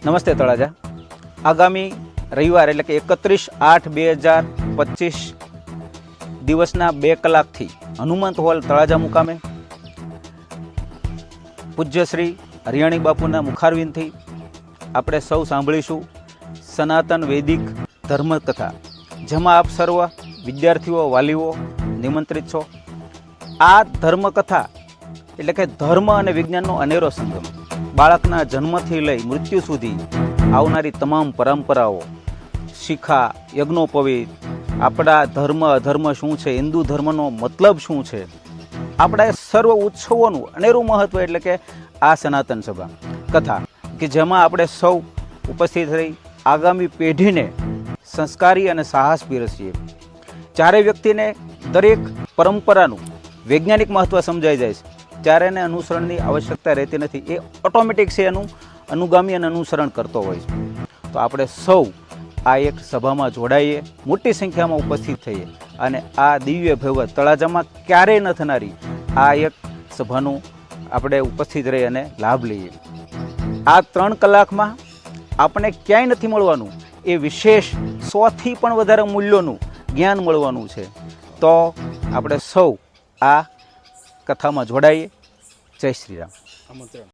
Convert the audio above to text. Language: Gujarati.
નમસ્તે તળાજા. આગામી રવિવાર એટલે કે 31/8/2025 દિવસના 2 કલાકથી હનુમંત હોલ તળાજા મુકામે પૂજ્ય શ્રી હરિયાણી બાપુના મુખારવિંદથી આપણે સૌ સાંભળીશું સનાતન વૈદિક ધર્મકથા, જેમાં આપ સર્વ વિદ્યાર્થીઓ વાલીઓ નિમંત્રિત છો. આ ધર્મકથા એટલે કે ધર્મ અને વિજ્ઞાનનો અનેરો સંગમ, બાળકના જન્મથી લઈ મૃત્યુ સુધી આવનારી તમામ પરંપરાઓ, શિખા, યજ્ઞોપવિત, આપણા ધર્મ અધર્મ શું છે, હિન્દુ ધર્મનો મતલબ શું છે, આપણા સર્વ ઉત્સવોનું અનેરું મહત્વ એટલે કે આ સનાતન સભા કથા કે જેમાં આપણે સૌ ઉપસ્થિત રહી આગામી પેઢીને સંસ્કારી અને સાહસ પીરસીએ. જ્યારે વ્યક્તિને દરેક પરંપરાનું વૈજ્ઞાનિક મહત્વ સમજાઈ જાય છે ત્યારે એને અનુસરણની આવશ્યકતા રહેતી નથી. એ ઓટોમેટિક છે, એનું અનુગામી અને અનુસરણ કરતો હોય છે. તો આપણે સૌ આ એક સભામાં જોડાઈએ, મોટી સંખ્યામાં ઉપસ્થિત થઈએ અને આ દિવ્ય ભવ્ય તળાજામાં ક્યારેય ન થનારી આ એક સભાનું આપણે ઉપસ્થિત રહી અને લાભ લઈએ. આ 3 કલાકમાં આપણે ક્યાંય નથી મળવાનું એ વિશેષ 100થી પણ વધારે મૂલ્યોનું જ્ઞાન મળવાનું છે. તો આપણે સૌ આ કથામાં જોડાઈએ. જય શ્રી રામ.